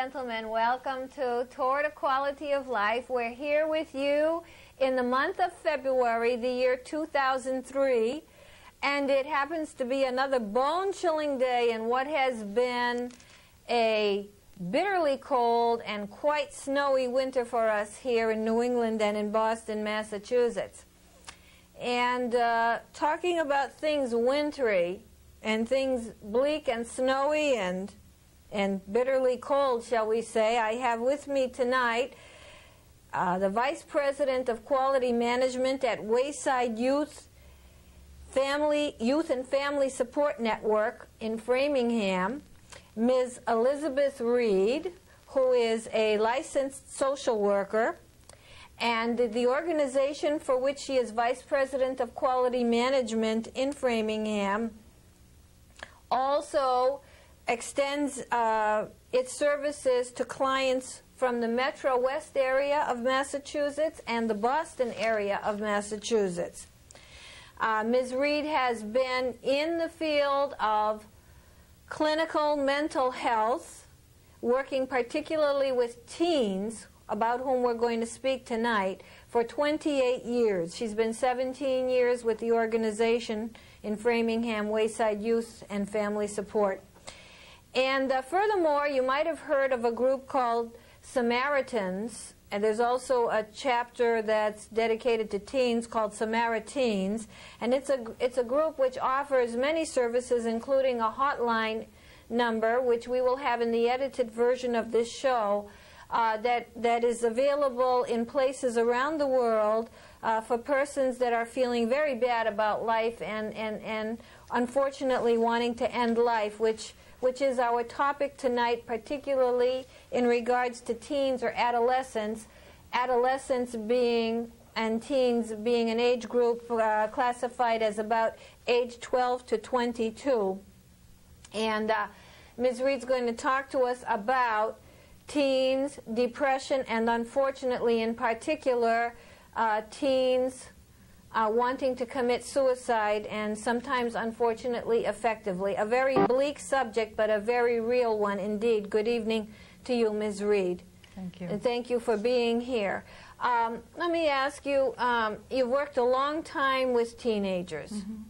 gentlemen, welcome to Toward a Quality of Life. We're here with you in the month of February, the year 2003, and it happens to be another bone-chilling day in what has been a bitterly cold and quite snowy winter for us here in New England and in Boston, Massachusetts. And talking about things wintry and things bleak and snowy and bitterly cold, shall we say, I have with me tonight the Vice President of Quality Management at Wayside Youth and Family Support Network in Framingham, Ms. Elizabeth Reed, who is a licensed social worker, and the organization for which she is Vice President of Quality Management in Framingham also extends its services to clients from the Metro West area of Massachusetts and the Boston area of Massachusetts. Ms. Reed has been in the field of clinical mental health, working particularly with teens, about whom we're going to speak tonight, for 28 years. She's been 17 years with the organization in Framingham, Wayside Youth and Family Support. And furthermore, you might have heard of a group called Samaritans, and there's also a chapter that's dedicated to teens called Samaritans, and it's a group which offers many services, including a hotline number, which we will have in the edited version of this show, that is available in places around the world for persons that are feeling very bad about life and unfortunately wanting to end life, which is our topic tonight, particularly in regards to teens or adolescents. Adolescents being and teens being an age group classified as about age 12 to 22. And Ms. Reed's going to talk to us about teens, depression, and unfortunately, in particular, teens wanting to commit suicide, and sometimes, unfortunately, effectively. A very bleak subject, but a very real one indeed. Good evening to you, Ms. Reed. Thank you. And thank you for being here. Let me ask you, you've worked a long time with teenagers. Mm-hmm.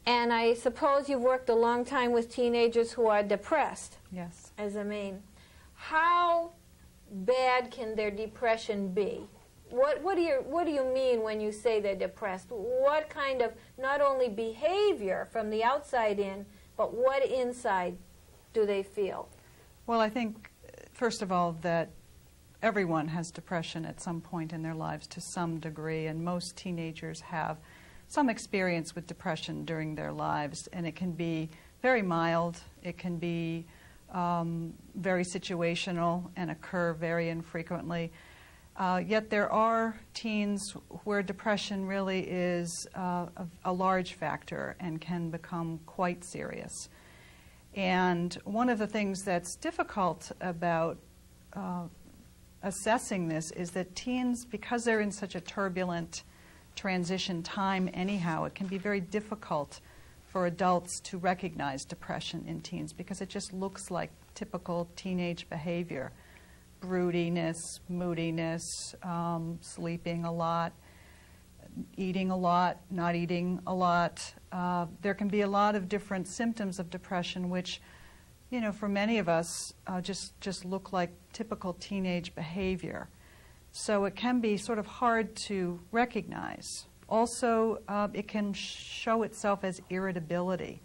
And I suppose you've worked a long time with teenagers who are depressed. Yes. As a main. How bad can their depression be? What do you mean when you say they're depressed? What kind of, not only behavior from the outside in, but what inside do they feel? Well, I think, first of all, that everyone has depression at some point in their lives to some degree, and most teenagers have some experience with depression during their lives, and it can be very mild, it can be very situational and occur very infrequently. Yet there are teens where depression really is a large factor and can become quite serious. And one of the things that's difficult about assessing this is that teens, because they're in such a turbulent transition time anyhow, it can be very difficult for adults to recognize depression in teens because it just looks like typical teenage behavior. Broodiness, moodiness, sleeping a lot, eating a lot, not eating a lot. There can be a lot of different symptoms of depression which, you know, for many of us just look like typical teenage behavior. So it can be sort of hard to recognize. Also, it can show itself as irritability.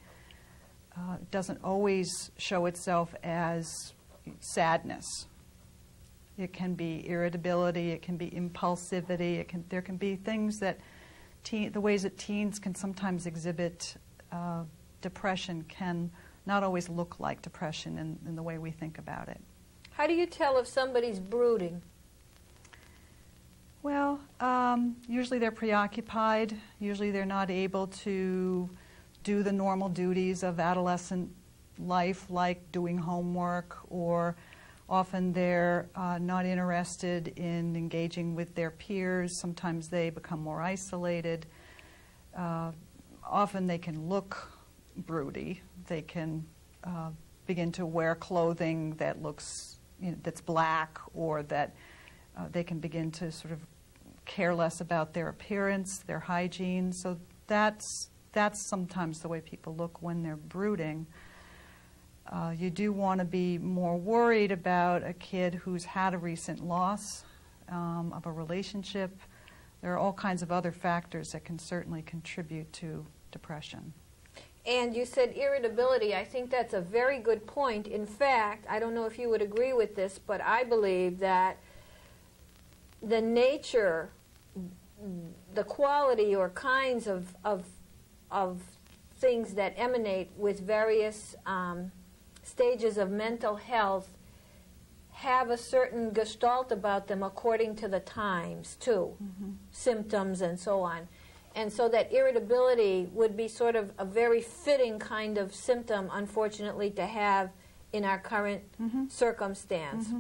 It doesn't always show itself as sadness. It can be irritability, it can be impulsivity, there can be things that the ways that teens can sometimes exhibit depression can not always look like depression in the way we think about it. How do you tell if somebody's brooding? Well, usually they're preoccupied. Usually they're not able to do the normal duties of adolescent life, like doing homework, or often they're not interested in engaging with their peers. Sometimes they become more isolated. Often they can look broody. They can begin to wear clothing that looks that's black, or that they can begin to sort of care less about their appearance, their hygiene. So that's sometimes the way people look when they're brooding. You do want to be more worried about a kid who's had a recent loss of a relationship. There are all kinds of other factors that can certainly contribute to depression. And you said irritability. I think that's a very good point. In fact, I don't know if you would agree with this, but I believe that the nature, the quality or kinds of things that emanate with various stages of mental health have a certain gestalt about them according to the times, too, symptoms and so on. And so that irritability would be sort of a very fitting kind of symptom, unfortunately, to have in our current circumstance.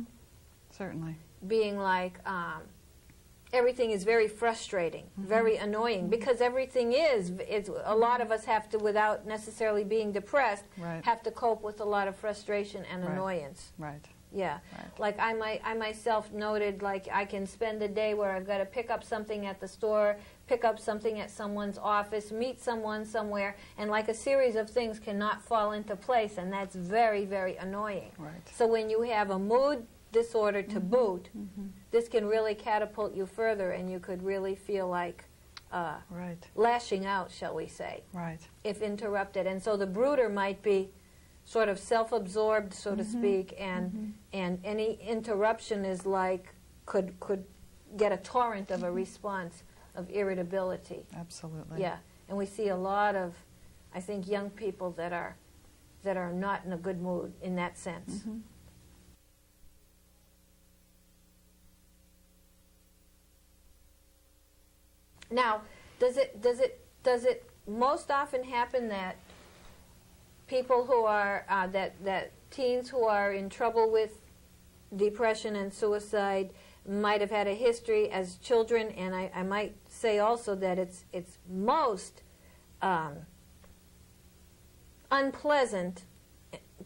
Certainly. Being like, everything is very frustrating, very annoying, because everything is, a lot of us have to, without necessarily being depressed, have to cope with a lot of frustration and annoyance. Right. Yeah. Right. Like I myself noted, like I can spend a day where I've got to pick up something at the store, pick up something at someone's office, meet someone somewhere, and like a series of things cannot fall into place, and that's very, very annoying. Right. So when you have a mood disorder to boot, this can really catapult you further, and you could really feel like lashing out, shall we say, if interrupted. And so the brooder might be sort of self-absorbed, so to speak, and any interruption is like could get a torrent of a response of irritability. Absolutely. Yeah, and we see a lot of, I think, young people that are not in a good mood in that sense. Now, does it most often happen that people who are that teens who are in trouble with depression and suicide might have had a history as children, and I might say also that it's most unpleasant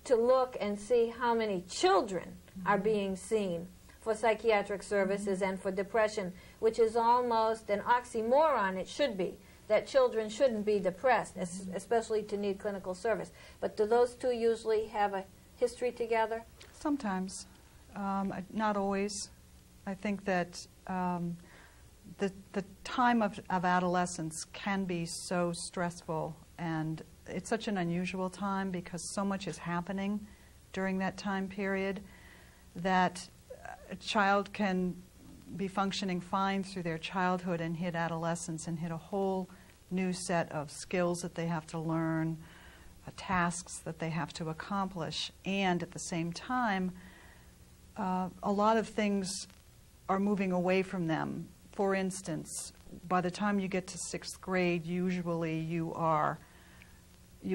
to look and see how many children are being seen for psychiatric services and for depression, which is almost an oxymoron. It should be that children shouldn't be depressed, especially to need clinical service. But do those two usually have a history together? Sometimes. Not always. I think that the time of adolescence can be so stressful, and it's such an unusual time because so much is happening during that time period that a child can be functioning fine through their childhood and hit adolescence and hit a whole new set of skills that they have to learn, tasks that they have to accomplish, and at the same time, a lot of things are moving away from them. For instance, by the time you get to 6th grade, usually you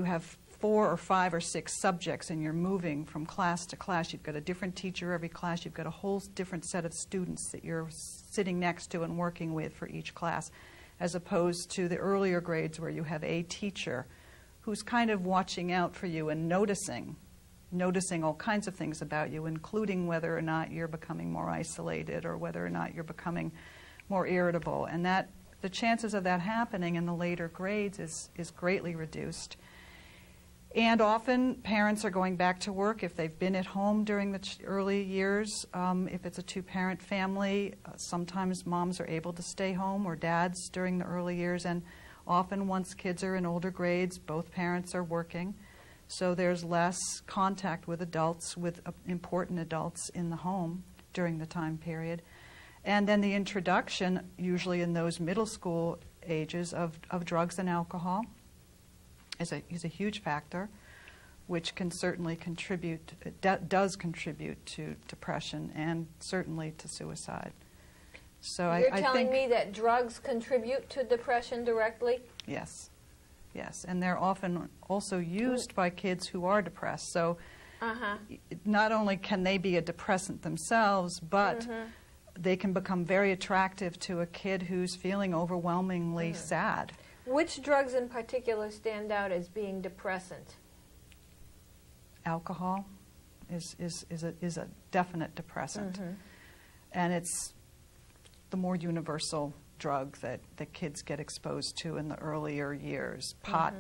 have 4 or 5 or 6 subjects, and you're moving from class to class. You've got a different teacher every class. You've got a whole different set of students that you're sitting next to and working with for each class, as opposed to the earlier grades where you have a teacher who's kind of watching out for you and noticing all kinds of things about you, including whether or not you're becoming more isolated or whether or not you're becoming more irritable. And that the chances of that happening in the later grades is greatly reduced. And often parents are going back to work if they've been at home during the early years. If it's a 2-parent family, sometimes moms are able to stay home, or dads during the early years. And often once kids are in older grades, both parents are working. So there's less contact with adults, with important adults in the home during the time period. And then the introduction, usually in those middle school ages, of drugs and alcohol is a huge factor, which can certainly contribute, does contribute to depression and certainly to suicide. So You're telling me that drugs contribute to depression directly? Yes. Yes, and they're often also used by kids who are depressed. So not only can they be a depressant themselves, but they can become very attractive to a kid who's feeling overwhelmingly sad. Which drugs in particular stand out as being depressant? Alcohol, is a definite depressant. And it's the more universal drug that kids get exposed to in the earlier years. Pot,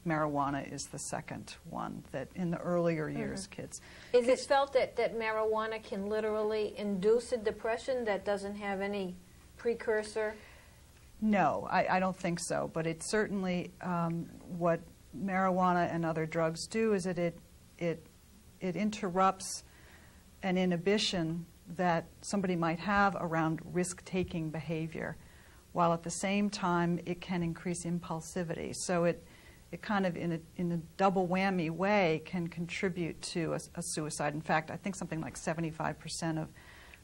marijuana is the second one that in the earlier years kids. Is it felt that marijuana can literally induce a depression that doesn't have any precursor? No, I don't think so. But it certainly, what marijuana and other drugs do is that it interrupts an inhibition that somebody might have around risk-taking behavior, while at the same time it can increase impulsivity. So it kind of, in a double whammy way, can contribute to a suicide. In fact, I think something like 75% of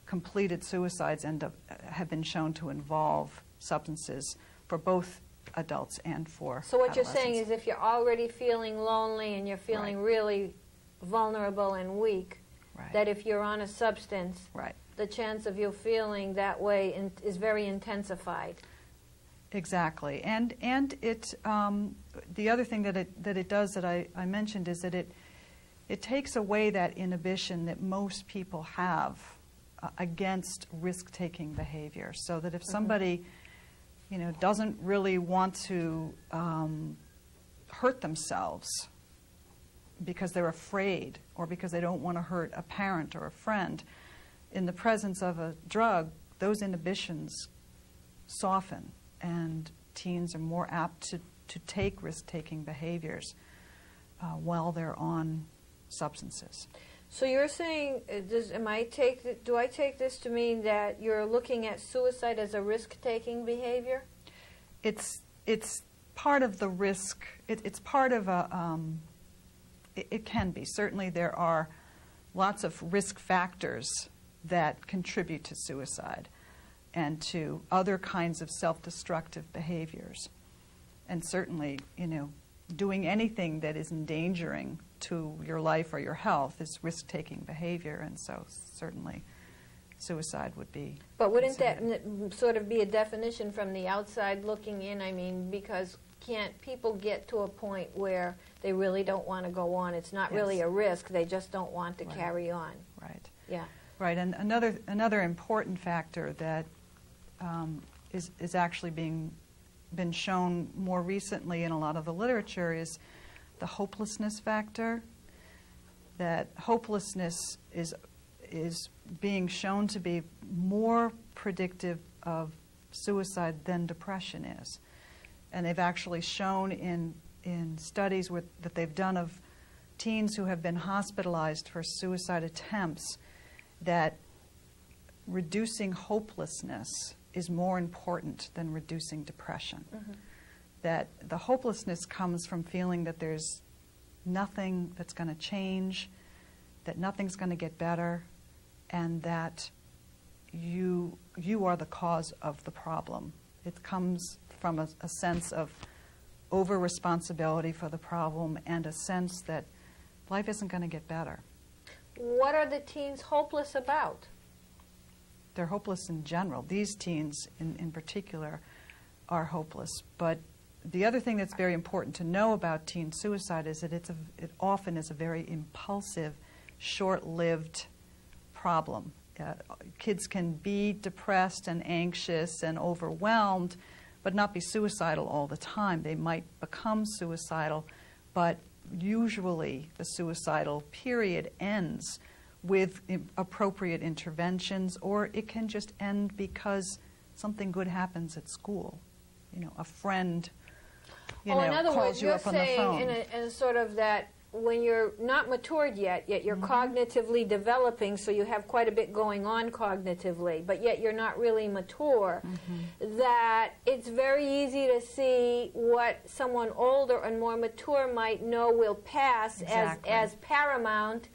completed suicides have been shown to involve substances for both adults and for So what you're adolescents. saying is if you're already feeling lonely and you're feeling really vulnerable and weak, that if you're on a substance, the chance of you feeling that way is very intensified. Exactly, and it the other thing that it does that I mentioned is that it takes away that inhibition that most people have against risk-taking behavior. So that if somebody, doesn't really want to hurt themselves because they're afraid or because they don't want to hurt a parent or a friend, in the presence of a drug, those inhibitions soften, and teens are more apt to take risk-taking behaviors while they're on substances. So you're saying, do I take this to mean that you're looking at suicide as a risk-taking behavior? It's part of the risk. It's part of a. It can be. Certainly, there are lots of risk factors that contribute to suicide and to other kinds of self-destructive behaviors. And certainly, doing anything that is endangering to your life or your health is risk-taking behavior, and so certainly suicide would be. But wouldn't that sort of be a definition from the outside looking in? I mean, because can't people get to a point where they really don't want to go on? It's not really a risk, they just don't want to carry on. Right. Yeah. Right, and another important factor that is actually been shown more recently in a lot of the literature is the hopelessness factor. That hopelessness is being shown to be more predictive of suicide than depression is. And they've actually shown in studies that they've done of teens who have been hospitalized for suicide attempts that reducing hopelessness is more important than reducing depression. That the hopelessness comes from feeling that there's nothing that's going to change, that nothing's going to get better, and that you are the cause of the problem. It comes from a sense of over-responsibility for the problem and a sense that life isn't going to get better. What are the teens hopeless about? They're hopeless in general. These teens in particular are hopeless. But the other thing that's very important to know about teen suicide is that it often is a very impulsive, short-lived problem. Kids can be depressed and anxious and overwhelmed, but not be suicidal all the time. They might become suicidal, but usually the suicidal period ends with appropriate interventions, or it can just end because something good happens at school. A friend, in other calls words, you you're up on the phone. saying in sort of that when you're not matured yet you're cognitively developing, so you have quite a bit going on cognitively, but yet you're not really mature, that it's very easy to see what someone older and more mature might know will pass as paramount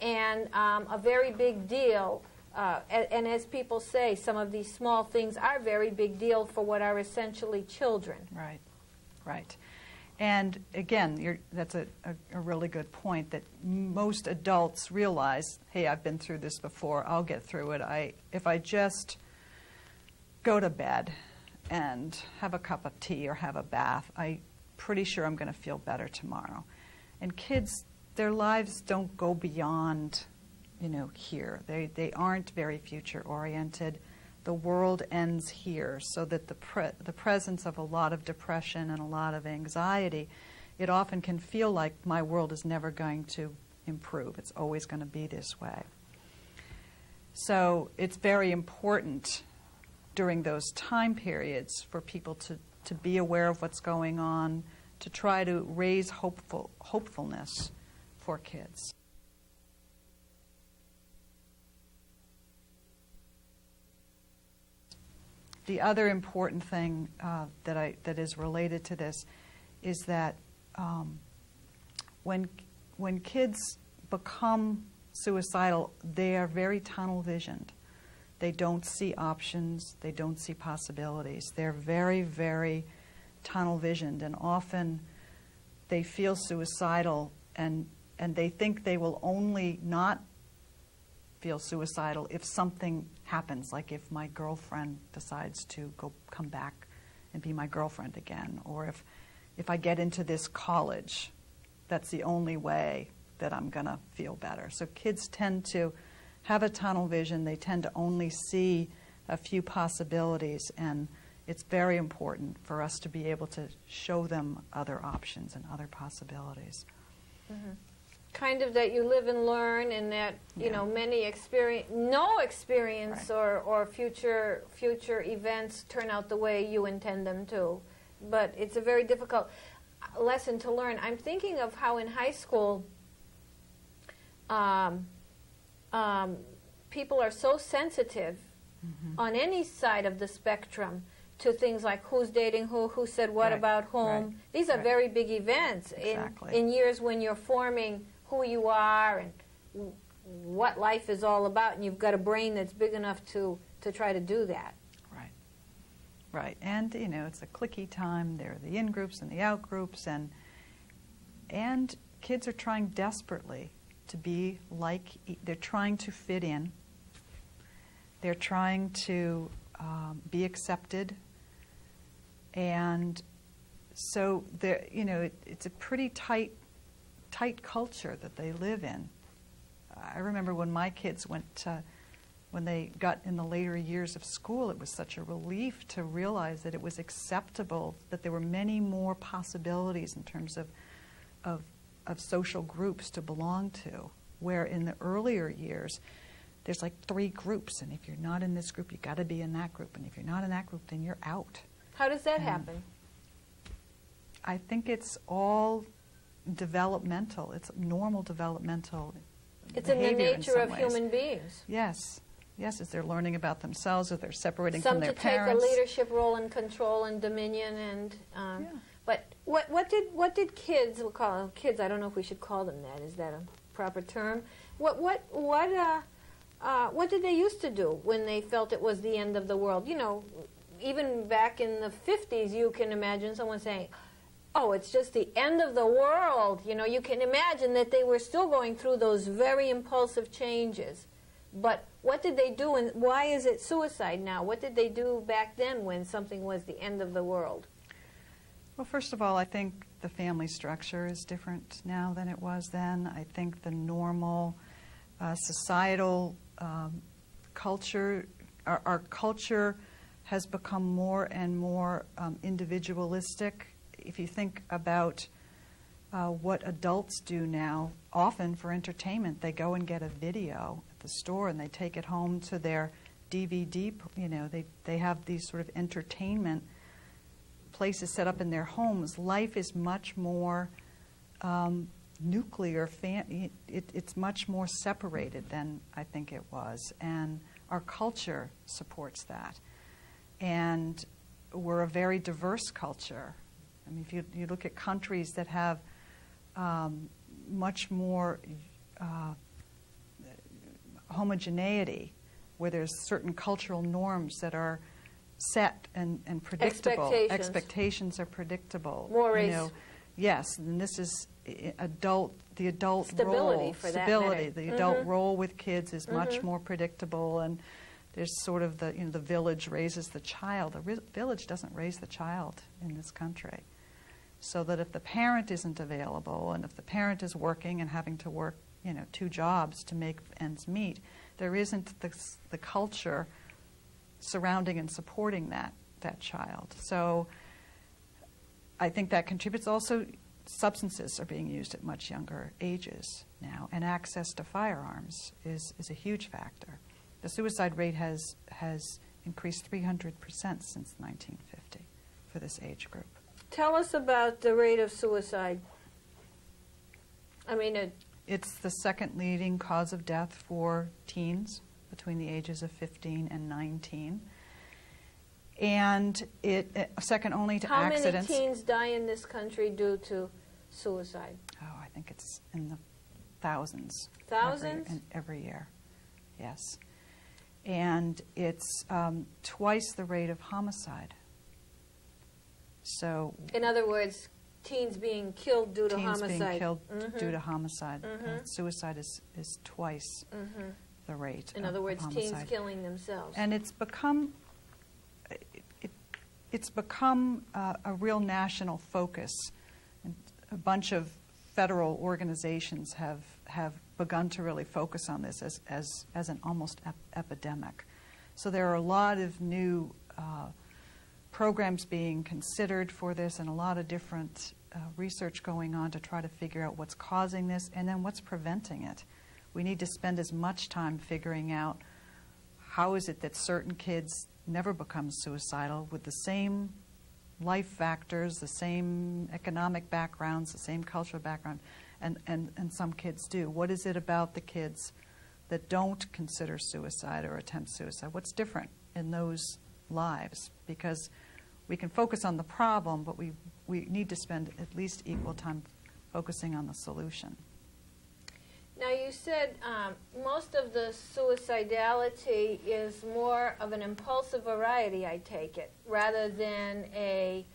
and a very big deal. And as people say, some of these small things are very big deal for what are essentially children. Right, right. And again, that's a really good point, that most adults realize, hey, I've been through this before, I'll get through it. If I just go to bed and have a cup of tea or have a bath, I'm pretty sure I'm going to feel better tomorrow. And kids their lives don't go beyond, here. They aren't very future-oriented. The world ends here, so that the presence of a lot of depression and a lot of anxiety, it often can feel like my world is never going to improve. It's always going to be this way. So it's very important during those time periods for people to be aware of what's going on, to try to raise hopefulness for kids. The other important thing that is related to this is that when kids become suicidal, they are very tunnel visioned. They don't see options. They don't see possibilities. They're very, very tunnel visioned, and often they feel suicidal, and they think they will only not feel suicidal if something happens, like if my girlfriend decides to come back and be my girlfriend again, or if I get into this college, that's the only way that I'm going to feel better. So kids tend to have a tunnel vision. They tend to only see a few possibilities, and it's very important for us to be able to show them other options and other possibilities. Mm-hmm. Kind of that you live and learn, and that many no experience right. or future events turn out the way you intend them to. But it's a very difficult lesson to learn. I'm thinking of how in high school people are so sensitive mm-hmm. on any side of the spectrum to things like who's dating who said what right. about whom. Right. These are right. very big events Exactly. in years when you're forming who you are and what life is all about, and you've got a brain that's big enough to try to do that. Right. Right. And, it's a cliquey time. There are the in-groups and the out-groups, and kids are trying desperately to be like, they're trying to fit in. They're trying to be accepted. And so, it's a pretty tight culture that they live in. I remember when my kids when they got in the later years of school, it was such a relief to realize that it was acceptable, that there were many more possibilities in terms of social groups to belong to, where in the earlier years, there's like 3 groups, and if you're not in this group, you've got to be in that group, and if you're not in that group, then you're out. How does that happen? I think it's all developmental. It's normal developmental It's in the behavior nature of ways. human beings. Yes. Yes, as they're learning about themselves, or they're separating Some from their to take parents. a leadership role and control and dominion and Yeah. but what did kids, we'll call them kids, I don't know if we should call them that, is that a proper term? What did they used to do when they felt it was the end of the world? Even back in the 50s, you can imagine someone saying, oh, it's just the end of the world. You can imagine that they were still going through those very impulsive changes. But what did they do, and why is it suicide now? What did they do back then when something was the end of the world? Well, first of all, I think the family structure is different now than it was then. I think the normal societal culture, our culture has become more and more individualistic. If you think about what adults do now, often for entertainment, they go and get a video at the store and they take it home to their DVD. They have these sort of entertainment places set up in their homes. Life is much more nuclear. It's much more separated than I think it was, and our culture supports that. And we're a very diverse culture. I mean, if you look at countries that have much more homogeneity, where there's certain cultural norms that are set and predictable. Expectations are predictable. More race. Yes, and this is the adult Stability role. For that Stability. matter. The adult role with kids is much more predictable, and there's sort of the village raises the child. The village doesn't raise the child in this country. so that if the parent isn't available and if the parent is working and having to work, 2 jobs to make ends meet, there isn't the culture surrounding and supporting that child. So I think that contributes. Also, substances are being used at much younger ages now, and access to firearms is a huge factor. The suicide rate has increased 300% since 1950 for this age group. Tell us about the rate of suicide. It's the second leading cause of death for teens between the ages of 15 and 19. And it second only to accidents. How many teens die in this country due to suicide? Oh, I think it's in the thousands. Thousands? Every year, yes. And it's twice the rate of homicide. So, in other words, teens being killed due to homicide. Teens being killed due to homicide. Suicide is twice the rate. In other words, homicide. Teens killing themselves. And it's become a real national focus. And a bunch of federal organizations have begun to really focus on this as an almost epidemic. So there are a lot of new programs being considered for this, and a lot of different research going on to try to figure out what's causing this and then what's preventing it. We need to spend as much time figuring out how is it that certain kids never become suicidal with the same life factors, the same economic backgrounds, the same cultural background, and some kids do. What is it about the kids that don't consider suicide or attempt suicide? What's different in those lives? Because we can focus on the problem, but we need to spend at least equal time focusing on the solution. Now, you said most of the suicidality is more of an impulsive variety, I take it, rather than a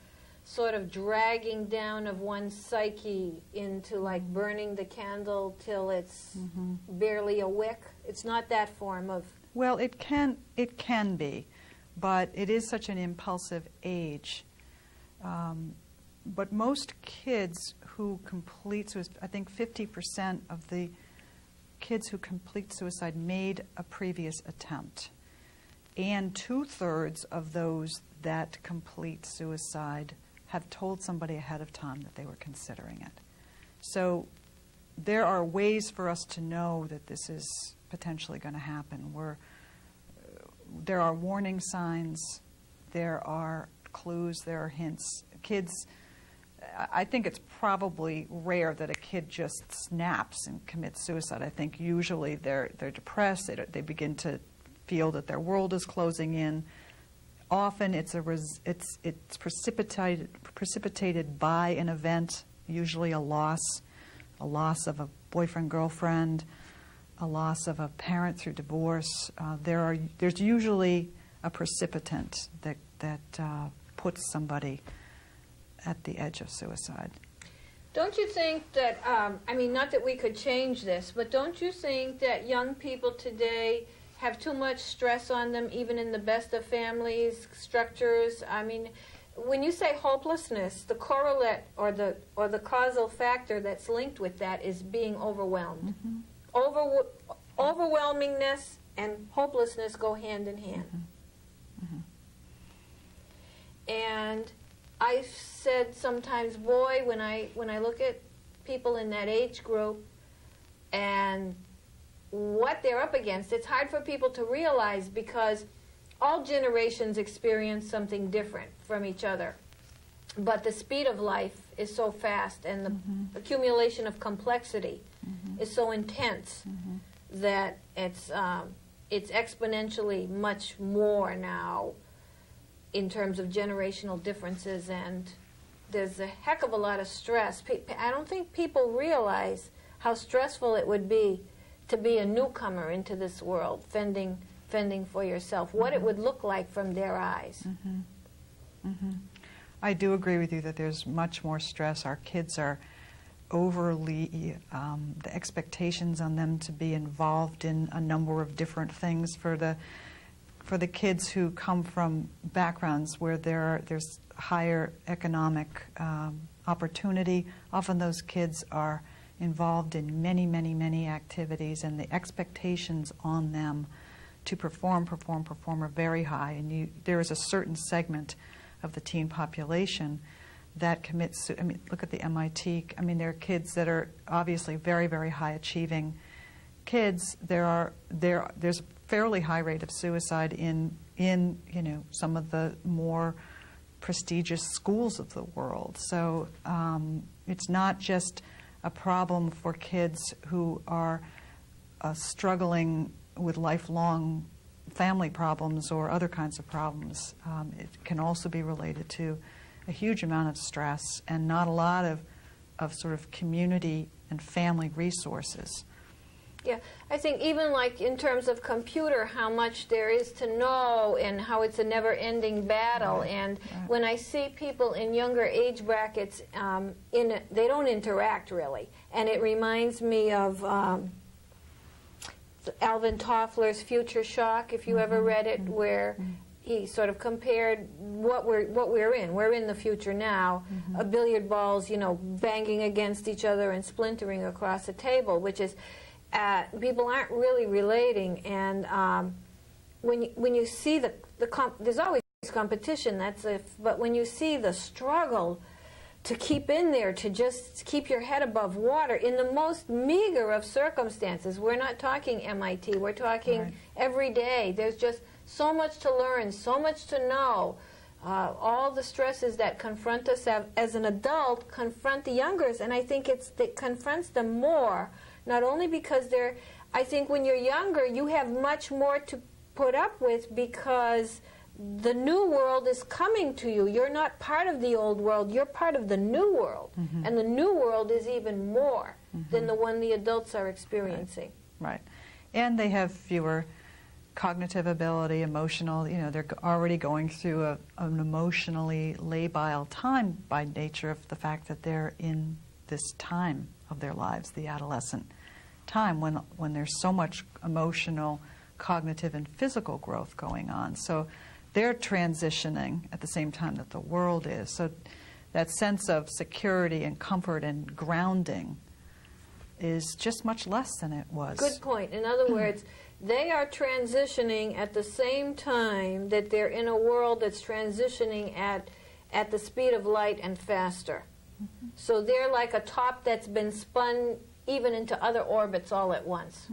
sort of dragging down of one's psyche into like burning the candle till it's barely a wick. It's not that form of... Well, it can be, but it is such an impulsive age. But most kids who complete suicide, I think 50% of the kids who complete suicide made a previous attempt. And 2/3 of those that complete suicide have told somebody ahead of time that they were considering it. So there are ways for us to know that this is potentially going to happen. There are warning signs, there are clues, there are hints. Kids, I think it's probably rare that a kid just snaps and commits suicide. I think usually they're depressed, they begin to feel that their world is closing in. Often it's precipitated by an event, usually a loss of a boyfriend, girlfriend, a loss of a parent through divorce. There's usually a precipitant that puts somebody at the edge of suicide. Don't you think that, not that we could change this, but don't you think that young people today have too much stress on them, even in the best of families, structures? I mean, when you say hopelessness, the correlate or the causal factor that's linked with that is being overwhelmed. Overwhelmingness and hopelessness go hand in hand. And I've said sometimes, boy, when I look at people in that age group and what they're up against, it's hard for people to realize because all generations experience something different from each other. But the speed of life is so fast and the accumulation of complexity is so intense that it's exponentially much more now in terms of generational differences, and there's a heck of a lot of stress. I don't think people realize how stressful it would be to be a newcomer into this world, fending for yourself, what it would look like from their eyes. I do agree with you that there's much more stress. Our kids are overly, the expectations on them to be involved in a number of different things for the kids who come from backgrounds where there's higher economic opportunity. Often those kids are involved in many, many, many activities, and the expectations on them to perform are very high. And there is a certain segment of the teen population that commits, I mean, look at the MIT, I mean, there are kids that are obviously very, very high achieving kids. There's a fairly high rate of suicide in some of the more prestigious schools of the world. So it's not just a problem for kids who are struggling with lifelong family problems or other kinds of problems. It can also be related to a huge amount of stress and not a lot of sort of community and family resources. Yeah, I think even like in terms of computer, how much there is to know and how it's a never-ending battle. Right, and right. when I see people in younger age brackets, they don't interact really. And it reminds me of Alvin Toffler's Future Shock, if you ever read it, where he sort of compared what we're in. We're in the future now. A billiard balls, banging against each other and splintering across a table, which is people aren't really relating. And when you see there's always competition. But when you see the struggle to keep in there, to just keep your head above water in the most meager of circumstances. We're not talking MIT. We're talking every day. There's just so much to learn, so much to know. All the stresses that confront us as an adult confront the youngers, and I think it confronts them more, not only because I think when you're younger, you have much more to put up with because the new world is coming to you. You're not part of the old world. You're part of the new world. And the new world is even more than the one the adults are experiencing. Right. And they have fewer cognitive ability, emotional, they're already going through an emotionally labile time by nature of the fact that they're in this time of their lives, the adolescent time, when there's so much emotional, cognitive, and physical growth going on. So they're transitioning at the same time that the world is. So that sense of security and comfort and grounding is just much less than it was. Good point. In other words, they are transitioning at the same time that they're in a world that's transitioning at the speed of light and faster. So they're like a top that's been spun even into other orbits all at once.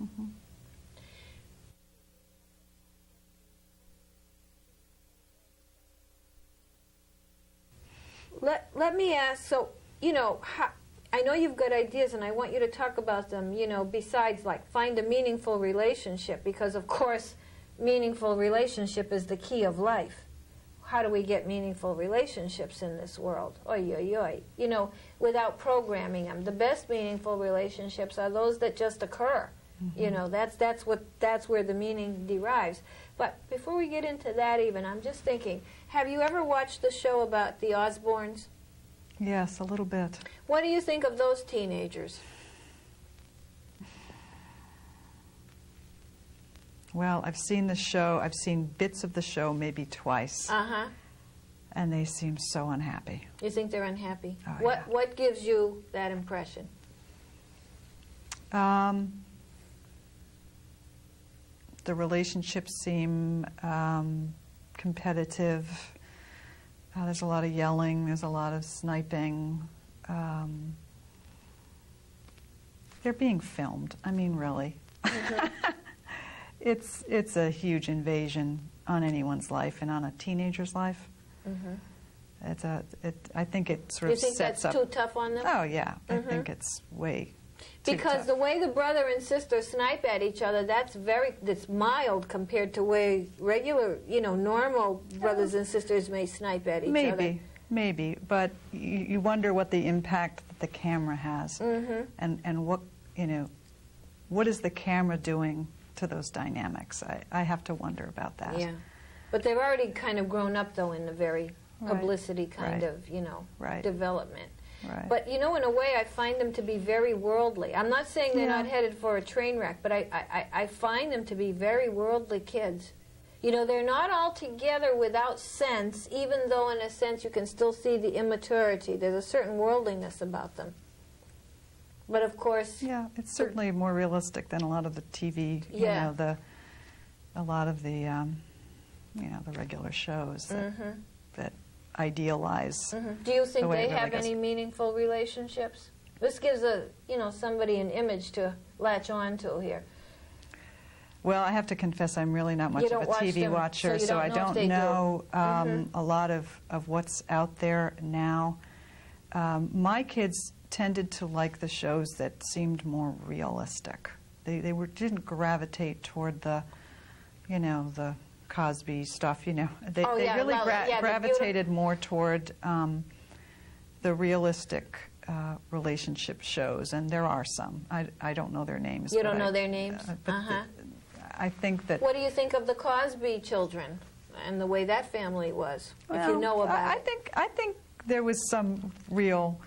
Let me ask, so, I know you've got ideas, and I want you to talk about them, besides, like, find a meaningful relationship, because, of course, meaningful relationship is the key of life. How do we get meaningful relationships in this world? Oy, oy, oy. Without programming them. The best meaningful relationships are those that just occur. That's where the meaning derives. But before we get into that even, I'm just thinking, have you ever watched the show about the Osbournes? Yes, a little bit. What do you think of those teenagers? Well, I've seen the show. I've seen bits of the show maybe twice. And they seem so unhappy. You think they're unhappy? Oh, What gives you that impression? The relationships seem competitive. There's a lot of yelling. There's a lot of sniping. They're being filmed. I mean, really. It's a huge invasion on anyone's life and on a teenager's life. I think it sort of sets up. You think that's too tough on them? Oh yeah, I think it's way too because tough. the way the brother and sister snipe at each other, that's mild compared to way regular, normal brothers and sisters may snipe at each other. Maybe, but you wonder what the impact that the camera has, and what is the camera doing to those dynamics? I have to wonder about that. Yeah, but they've already kind of grown up though in the very publicity kind of development. Right. But in a way, I find them to be very worldly. I'm not saying they're not headed for a train wreck, but I find them to be very worldly kids. You know, they're not all together without sense, even though in a sense you can still see the immaturity. There's a certain worldliness about them. But of course... Yeah, it's certainly more realistic than a lot of the TV, you know, a lot of the, you know, the regular shows that idealize. Do you think the way they it really have goes. any meaningful relationships? This gives a, you know, somebody an image to latch on to here. Well, I have to confess, I'm really not much You of a don't watch TV them, watcher, so you I don't know if don't they do. know a lot of what's out there now. My kids tended to like the shows that seemed more realistic. They didn't gravitate toward the, you know, the Cosby stuff, you know. They really gravitated more toward the realistic relationship shows, and there are some. I don't know their names. You don't know their names? I think that... What do you think of the Cosby children and the way that family was, if you know about it? I think there was some real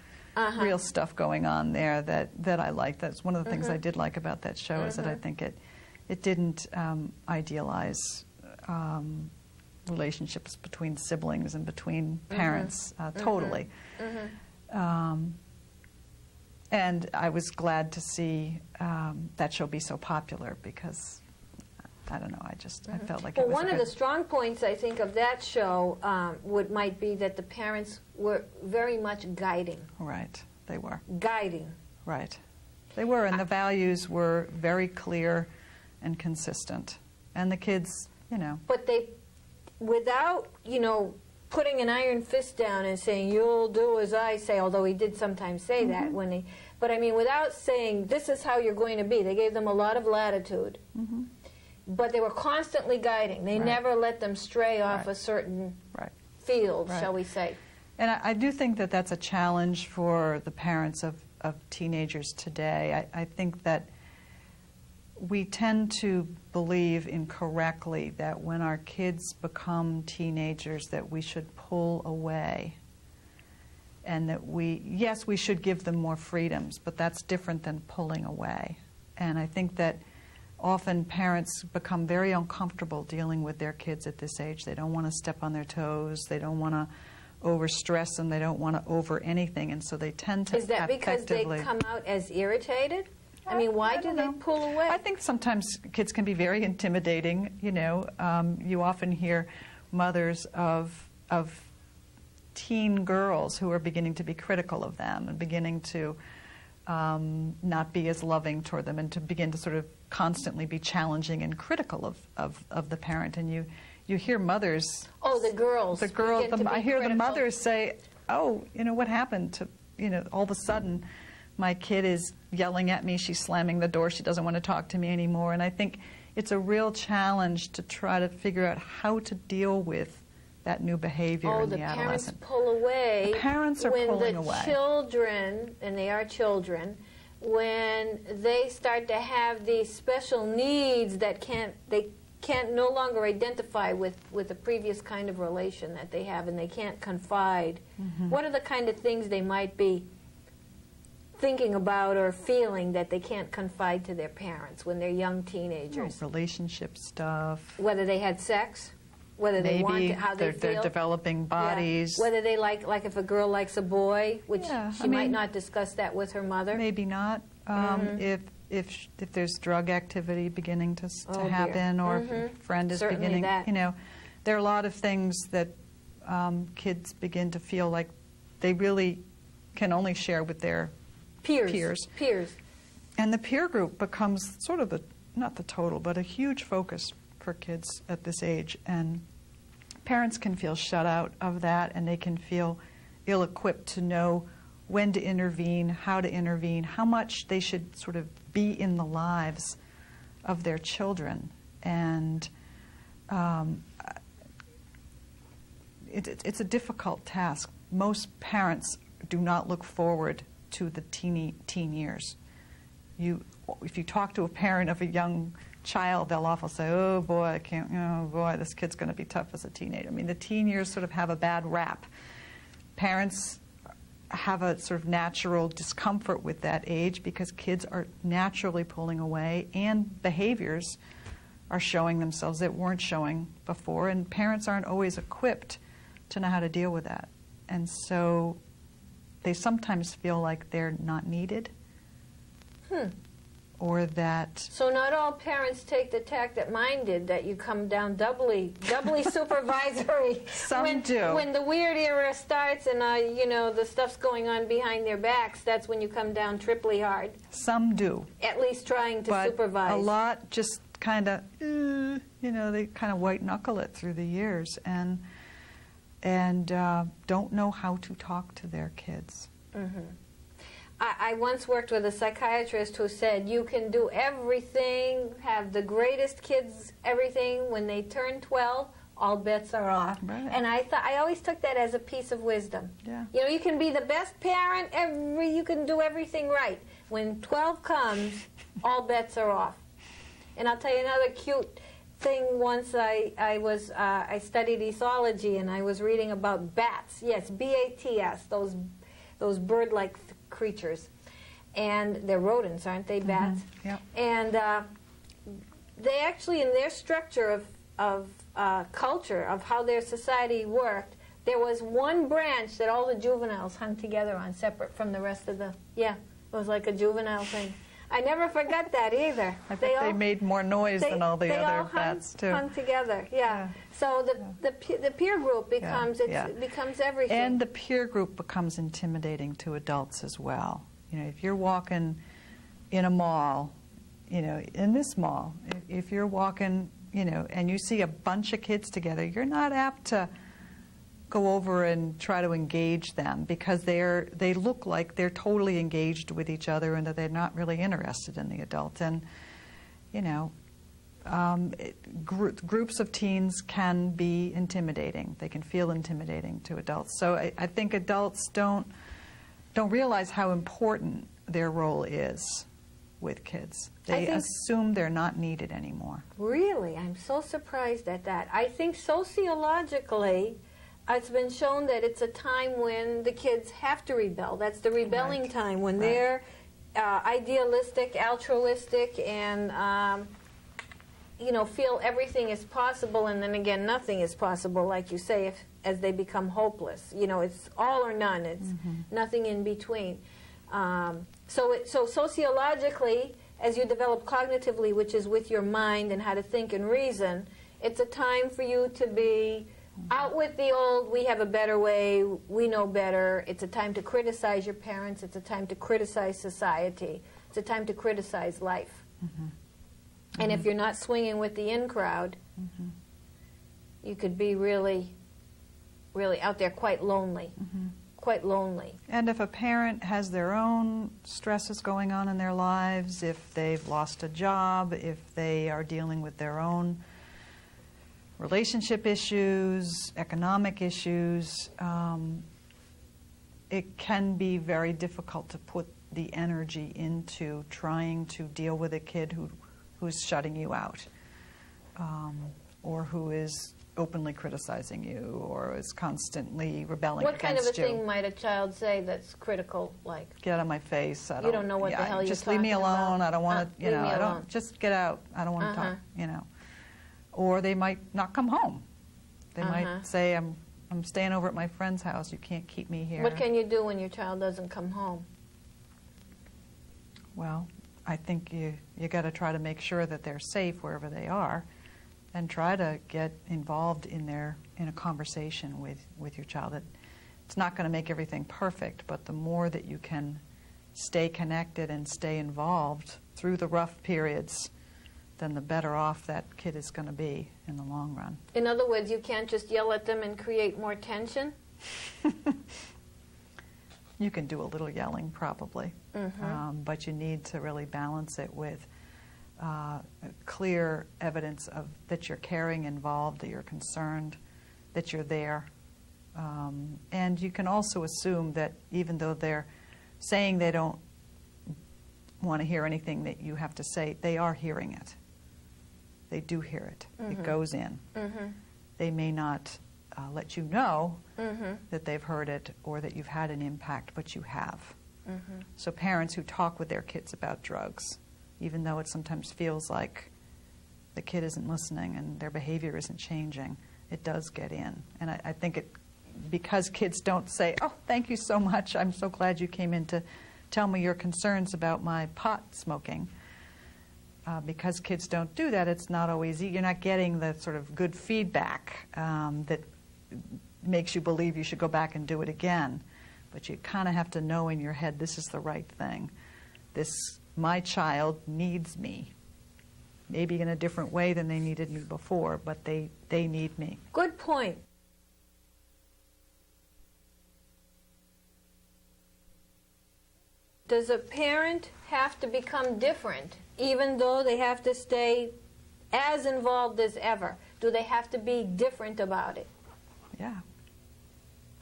stuff going on there that I liked. That's one of the things I did like about that show, is that I think it didn't idealize relationships between siblings and between parents totally. And I was glad to see that show be so popular, because I don't know, I felt like it was one of the strong points, I think, of that show might be that the parents were very much guiding. Right, they were. Guiding. Right. They were, and the values were very clear and consistent. And the kids, you know. But they, without, you know, putting an iron fist down and saying, you'll do as I say, although he did sometimes say that when he, but I mean, without saying, this is how you're going to be, they gave them a lot of latitude. But they were constantly guiding. They never let them stray off a certain field, shall we say. And I do think that that's a challenge for the parents of teenagers today. I think that we tend to believe incorrectly that when our kids become teenagers that we should pull away, and that yes, we should give them more freedoms, but that's different than pulling away. And I think that often parents become very uncomfortable dealing with their kids at this age. They don't want to step on their toes. They don't want to overstress them. They don't want to over anything. And so they tend to Is that because they come out as irritated? I mean, why do they pull away? I think sometimes kids can be very intimidating. You know, you often hear mothers of teen girls who are beginning to be critical of them and beginning to not be as loving toward them, and to begin to sort of constantly be challenging and critical of the parent. And you hear mothers... Oh, the girls. I hear the mothers say, oh, you know, what happened to, you know, all of a sudden my kid is yelling at me, she's slamming the door, she doesn't want to talk to me anymore. And I think it's a real challenge to try to figure out how to deal with that new behavior in the adolescent. Parents pull away. The parents are pulling away. When the children, and they are children, when they start to have these special needs that they can't no longer identify with the previous kind of relation that they have, and they can't confide. What are the kind of things they might be thinking about or feeling that they can't confide to their parents when they're young teenagers? Relationship stuff. Whether they had sex, whether they want to, how they feel. They're developing bodies. Yeah. Whether they like if a girl likes a boy, which she might not discuss that with her mother. Maybe not. If there's drug activity beginning to happen, or if a friend is beginning, you know, there are a lot of things that kids begin to feel like they really can only share with their peers. And the peer group becomes sort of not the total, but a huge focus for kids at this age. And parents can feel shut out of that, and they can feel ill-equipped to know when to intervene, how to intervene, how much they should sort of be in the lives of their children. And it's a difficult task. Most parents do not look forward to the teen years. If you talk to a parent of a young child, they'll often say, oh boy, this kid's going to be tough as a teenager. I mean, the teen years sort of have a bad rap. Parents have a sort of natural discomfort with that age because kids are naturally pulling away, and behaviors are showing themselves that weren't showing before, and parents aren't always equipped to know how to deal with that. And so they sometimes feel like they're not needed. Or that... So not all parents take the tack that mine did, that you come down doubly supervisory. Some do. When the weird era starts and, you know, the stuff's going on behind their backs, that's when you come down triply hard. Some do. At least trying to but supervise. A lot just kind of, you know, they kind of white knuckle it through the years and don't know how to talk to their kids. Mm-hmm. I once worked with a psychiatrist who said, you can do everything, have the greatest kids, everything. When they turn 12, all bets are off. Right. And I always took that as a piece of wisdom. Yeah. You know, you can be the best parent, you can do everything right. When 12 comes, all bets are off. And I'll tell you another cute thing. Once I studied ethology, and I was reading about bats. Yes, B-A-T-S, those bird-like creatures, and they're rodents, aren't they, bats? Mm-hmm. Yep. And they actually, in their structure of culture, of how their society worked, there was one branch that all the juveniles hung together on, separate from the rest of the, it was like a juvenile thing. I never forgot that either. I think they made more noise than all the other bats, too. Hung together, yeah. So the peer group becomes becomes everything. And the peer group becomes intimidating to adults as well. You know, if you're walking in a mall, you know, in this mall, if you're walking, you know, and you see a bunch of kids together, you're not apt to go over and try to engage them because they look like they're totally engaged with each other and that they're not really interested in the adult. And, you know, groups of teens can be intimidating. They can feel intimidating to adults. So I think adults don't realize how important their role is with kids. They assume they're not needed anymore. Really? I'm so surprised at that. I think sociologically, it's been shown that it's a time when the kids have to rebel. That's the rebelling time, when they're idealistic, altruistic, and you know, feel everything is possible, and then again, nothing is possible, like you say, as they become hopeless. You know, it's all or none. It's nothing in between. So sociologically, as you develop cognitively, which is with your mind and how to think and reason, it's a time for you to be out with the old, we have a better way, we know better. It's a time to criticize your parents. It's a time to criticize society. It's a time to criticize life. And if you're not swinging with the in crowd, you could be really, really out there quite lonely. Quite lonely. And if a parent has their own stresses going on in their lives, if they've lost a job, if they are dealing with their own relationship issues, economic issues, it can be very difficult to put the energy into trying to deal with a kid who's shutting you out, or who is openly criticizing you, or is constantly rebelling against you. What kind of a thing might a child say that's critical, like? Get out of my face. You don't know what the hell you're just leave me alone. about. I don't want to, you know, leave me I alone. don't, just get out. I don't want to talk, you know. Or they might not come home. They might say, I'm staying over at my friend's house. You can't keep me here. What can you do when your child doesn't come home? Well, I think you got to try to make sure that they're safe wherever they are, and try to get involved in a conversation with your child. It's not going to make everything perfect, but the more that you can stay connected and stay involved through the rough periods, then the better off that kid is going to be in the long run. In other words, you can't just yell at them and create more tension? You can do a little yelling, probably, but you need to really balance it with clear evidence of that you're caring, involved, that you're concerned, that you're there. And you can also assume that even though they're saying they don't want to hear anything that you have to say, they are hearing it. They do hear it. It goes in. They may not let you know that they've heard it or that you've had an impact, but you have. So parents who talk with their kids about drugs, even though it sometimes feels like the kid isn't listening and their behavior isn't changing, it does get in. And I think because kids don't say, oh, thank you so much, I'm so glad you came in to tell me your concerns about my pot smoking. Because kids don't do that, it's not always you're not getting the sort of good feedback that makes you believe you should go back and do it again. But you kind of have to know in your head, this is the right thing. My child needs me. Maybe in a different way than they needed me before, but they need me. Good point. Does a parent have to become different, even though they have to stay as involved as ever? Do they have to be different about it? Yeah.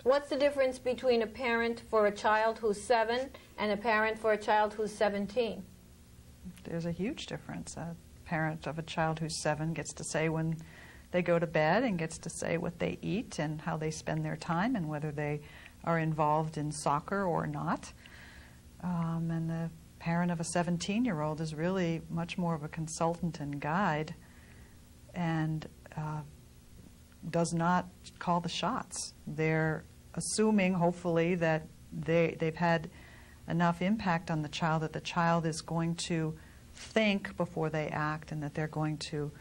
What's the difference between a parent for a child who's 7 and a parent for a child who's 17? There's a huge difference. A parent of a child who's 7 gets to say when they go to bed and gets to say what they eat and how they spend their time and whether they are involved in soccer or not. And the parent of a 17-year-old is really much more of a consultant and guide and does not call the shots. They're assuming, hopefully, that they've had enough impact on the child that the child is going to think before they act and that they're going to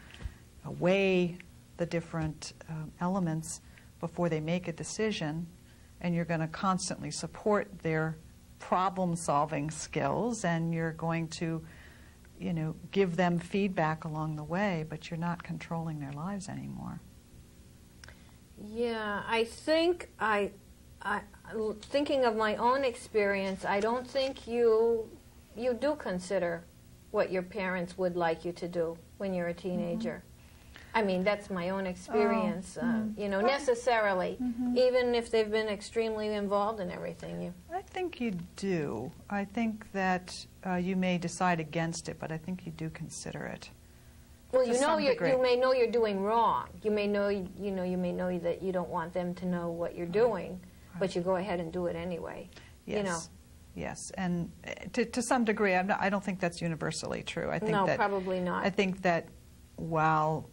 weigh the different elements before they make a decision, and you're going to constantly support their problem-solving skills, and you're going to, give them feedback along the way, but you're not controlling their lives anymore. Yeah, I think thinking of my own experience, I don't think you do consider what your parents would like you to do when you're a teenager. I mean, that's my own experience, necessarily, even if they've been extremely involved in everything. I think you do. I think that you may decide against it, but I think you do consider it. Well, you may know you're doing wrong. You may know, you may know that you don't want them to know what you're doing, but you go ahead and do it anyway. Yes. Yes, and to some degree, I don't think that's universally true. I think no, probably not. I think that while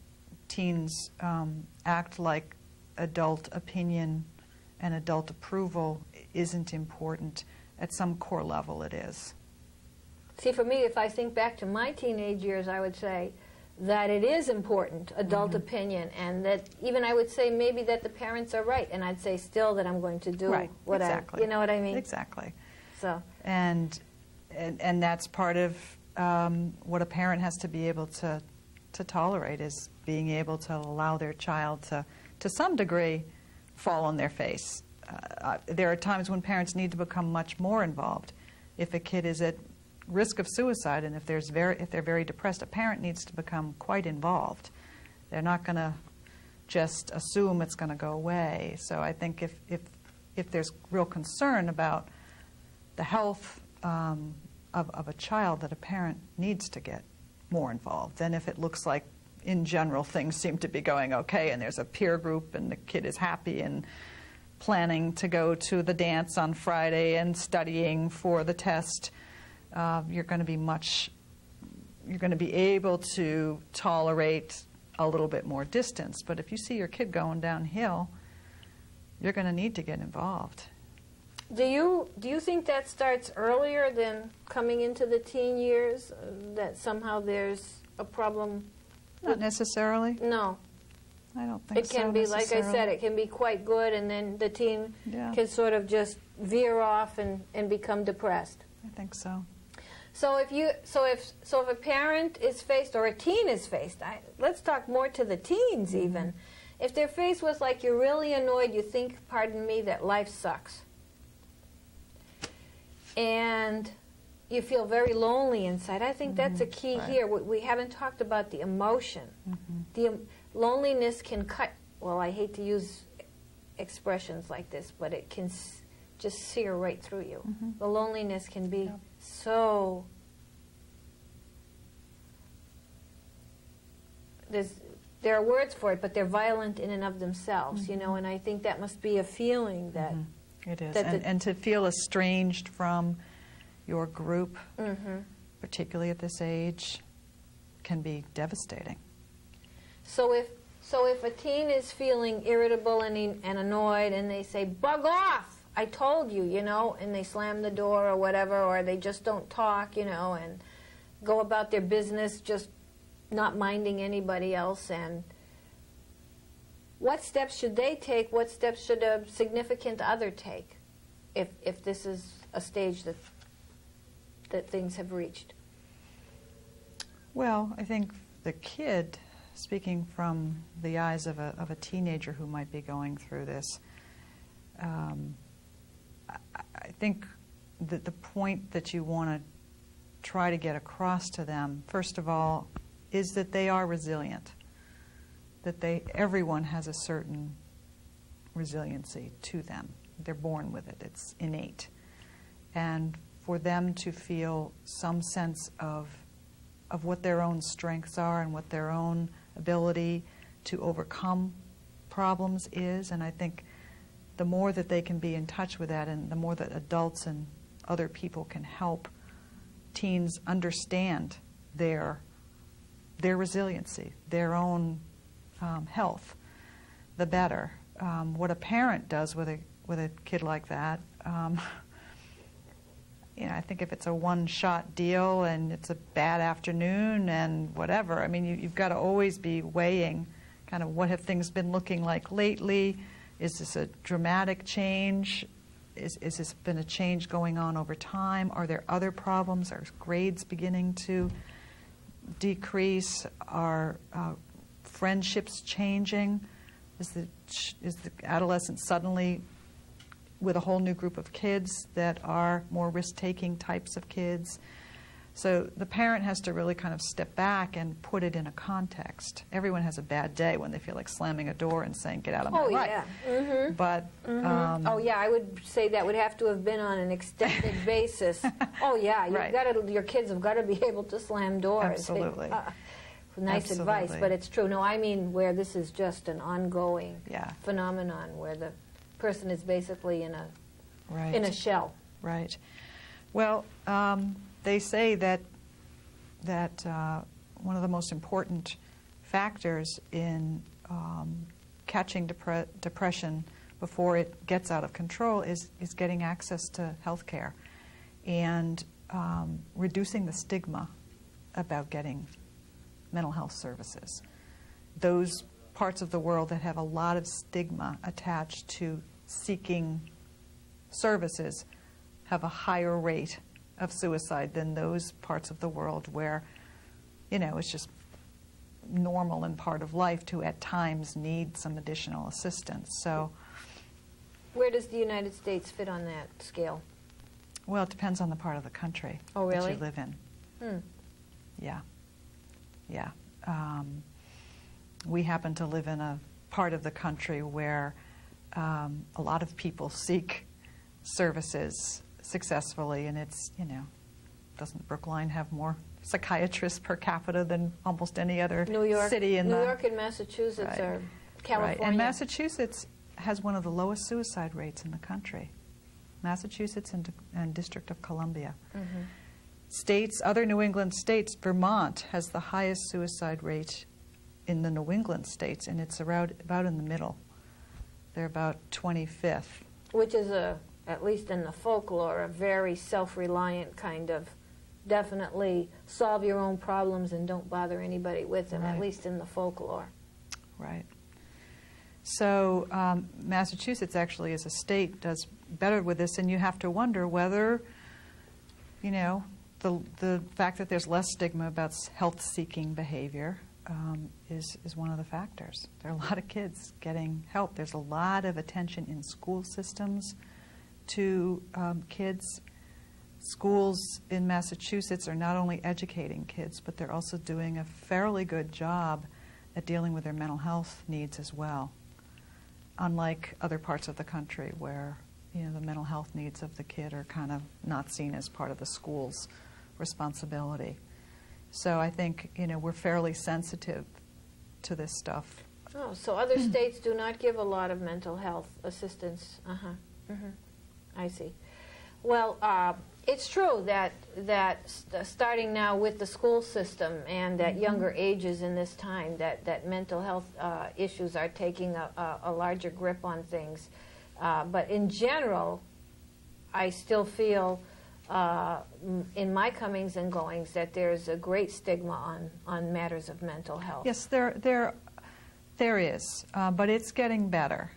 teens act like adult opinion and adult approval isn't important, at some core level it is. See, for me, if I think back to my teenage years, I would say that it is important, adult opinion, and that even I would say maybe that the parents are right, and I'd say still that I'm going to do what exactly. you know what I mean? Exactly. So. And that's part of what a parent has to be able to tolerate, is being able to allow their child to some degree, fall on their face. There are times when parents need to become much more involved. If a kid is at risk of suicide and if they're very depressed, a parent needs to become quite involved. They're not going to just assume it's going to go away. So I think if there's real concern about the health of a child, that a parent needs to get more involved than if it looks like, in general, things seem to be going okay and there's a peer group and the kid is happy and planning to go to the dance on Friday and studying for the test. You're going to be able to tolerate a little bit more distance. But if you see your kid going downhill, you're going to need to get involved. Do you think that starts earlier than coming into the teen years, that somehow there's a problem? Not necessarily. No. I don't think so. It can be, like I said, it can be quite good, and then the teen can sort of just veer off and become depressed. I think so. So if a parent is faced, or a teen is faced, let's talk more to the teens even. If they're faced with, like, you're really annoyed, you think, pardon me, that life sucks, and you feel very lonely inside, I think that's a key here. We haven't talked about the emotion. The loneliness can cut, well, I hate to use expressions like this, but it can just sear right through you. The loneliness can be so... There are words for it, but they're violent in and of themselves, and I think that must be a feeling that... It is, and to feel estranged from your group, particularly at this age, can be devastating. So if a teen is feeling irritable and annoyed, and they say, "Bug off! I told you," you know, and they slam the door or whatever, or they just don't talk, you know, and go about their business, just not minding anybody else, and what steps should they take? What steps should a significant other take if this is a stage that things have reached? Well, I think the kid, speaking from the eyes of a teenager who might be going through this, I think that the point that you want to try to get across to them, first of all, is that they are resilient. That everyone has a certain resiliency to them. They're born with it. It's innate. And for them to feel some sense of what their own strengths are and what their own ability to overcome problems is, and I think the more that they can be in touch with that, and the more that adults and other people can help teens understand their resiliency, their own health, the better. What a parent does with a kid like that, you know, I think if it's a one-shot deal and it's a bad afternoon and whatever, I mean, you've got to always be weighing kind of what have things been looking like lately. Is this a dramatic change? Is this been a change going on over time? Are there other problems? Are grades beginning to decrease? Are friendships changing? Is the adolescent suddenly with a whole new group of kids that are more risk-taking types of kids? So the parent has to really kind of step back and put it in a context. Everyone has a bad day when they feel like slamming a door and saying, "Get out of my life." Yeah. Mm-hmm. But oh yeah, I would say that would have to have been on an extended basis. Oh yeah, your kids have got to be able to slam doors. Absolutely. Nice advice, but it's true. No, I mean where this is just an ongoing phenomenon, where the person is basically in a shell. Right. Well, they say that one of the most important factors in catching depression before it gets out of control is getting access to health care and reducing the stigma about getting mental health services. Those parts of the world that have a lot of stigma attached to seeking services have a higher rate of suicide than those parts of the world where, you know, it's just normal and part of life to at times need some additional assistance. So, where does the United States fit on that scale? Well, it depends on the part of the country that you live in. Yeah. Yeah. We happen to live in a part of the country where a lot of people seek services successfully, and it's, you know, doesn't Brookline have more psychiatrists per capita than almost any other city in New York and Massachusetts are California. Right. And Massachusetts has one of the lowest suicide rates in the country. Massachusetts and District of Columbia. Mm-hmm. States, other New England states, Vermont has the highest suicide rate in the New England states, and it's about in the middle. They're about 25th. Which is, at least in the folklore, a very self-reliant kind of, definitely solve your own problems and don't bother anybody with them, at least in the folklore. Right. So Massachusetts actually as a state does better with this, and you have to wonder whether, you know, the fact that there's less stigma about health-seeking behavior is one of the factors. There are a lot of kids getting help. There's a lot of attention in school systems to kids. Schools in Massachusetts are not only educating kids, but they're also doing a fairly good job at dealing with their mental health needs as well, unlike other parts of the country where, you know, the mental health needs of the kid are kind of not seen as part of the school's responsibility. So I think, you know, we're fairly sensitive to this stuff. Oh, so other states do not give a lot of mental health assistance. I see. Well, it's true that starting now with the school system and at younger ages in this time, that mental health issues are taking a larger grip on things. But in general, I still feel in my comings and goings that there's a great stigma on matters of mental health. Yes, there is, but it's getting better.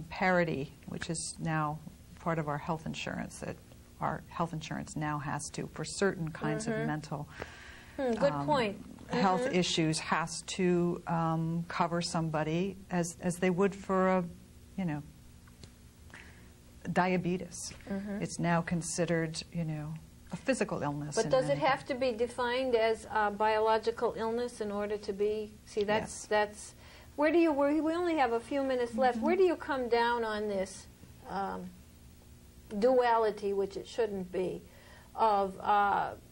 Parity, which is now part of our health insurance, that our health insurance now has to, for certain kinds of mental Good point. health issues, has to cover somebody as they would for a, diabetes. It's now considered, a physical illness. But does it have to be defined as a biological illness in order to be? See, that's where do you? We only have a few minutes left. Where do you come down on this duality, which it shouldn't be, of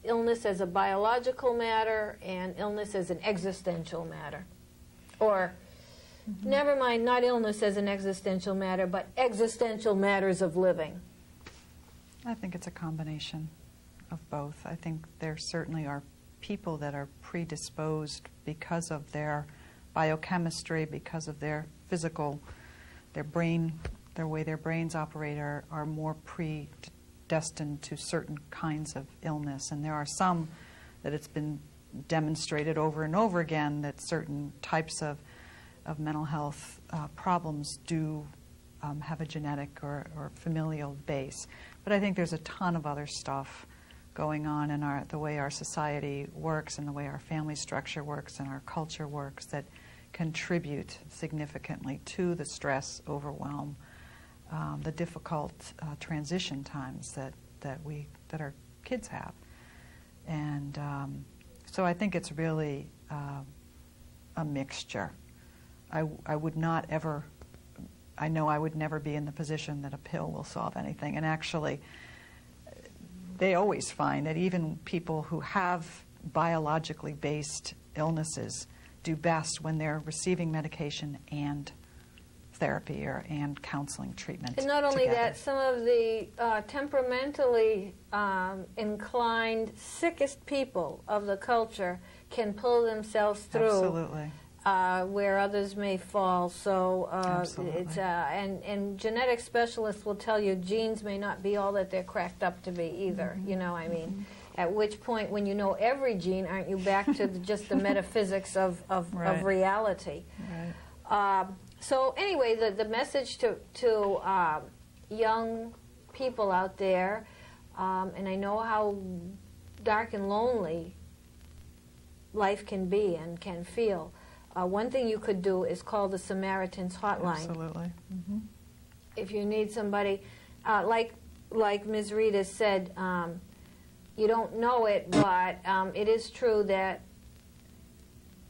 illness as a biological matter and illness as an existential matter, or? Never mind, not illness as an existential matter, but existential matters of living. I think it's a combination of both. I think there certainly are people that are predisposed because of their biochemistry, because of their physical, their brain, their way their brains operate are more predestined to certain kinds of illness. And there are some that it's been demonstrated over and over again that certain types of mental health problems do have a genetic or familial base. But I think there's a ton of other stuff going on in the way our society works and the way our family structure works and our culture works that contribute significantly to the stress, overwhelm, the difficult transition times that our kids have. And so I think it's really a mixture. I would not ever, I know I would never be in the position that a pill will solve anything. And actually, they always find that even people who have biologically based illnesses do best when they're receiving medication and therapy and counseling treatment. And not only together. that, some of the temperamentally inclined, sickest people of the culture can pull themselves through. Absolutely. Where others may fall. So it's and genetic specialists will tell you genes may not be all that they're cracked up to be either. You know, I mean, at which point, when you know every gene, aren't you back to just the metaphysics of reality? Right. So anyway, the message to young people out there, and I know how dark and lonely life can be and can feel. One thing you could do is call the Samaritan's Hotline. Absolutely. If you need somebody, like Ms. Rita said, you don't know it, but it is true that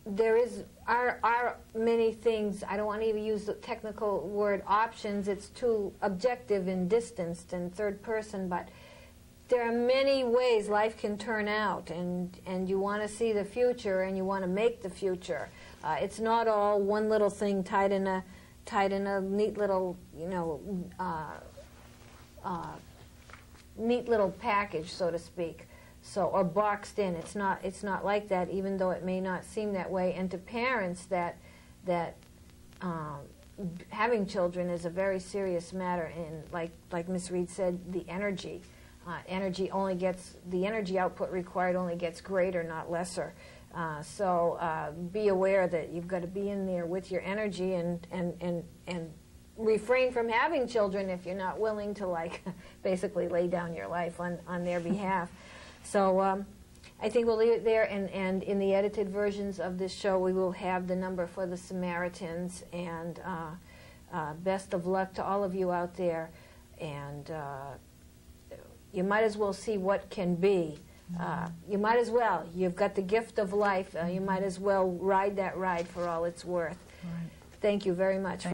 there are many things. I don't want to even use the technical word options. It's too objective and distanced and third person, but there are many ways life can turn out, and you want to see the future and you want to make the future. It's not all one little thing tied in a neat little, neat little package, so to speak. So, or boxed in. It's not like that, even though it may not seem that way. And to parents, that having children is a very serious matter. And like Ms. Reed said, the energy energy output required only gets greater, not lesser. So be aware that you've got to be in there with your energy and refrain from having children if you're not willing to basically lay down your life on their behalf. So I think we'll leave it there, and in the edited versions of this show we will have the number for the Samaritans, and best of luck to all of you out there, and you might as well see what can be. You might as well. You've got the gift of life. You might as well ride that ride for all it's worth. Right. Thank you very much.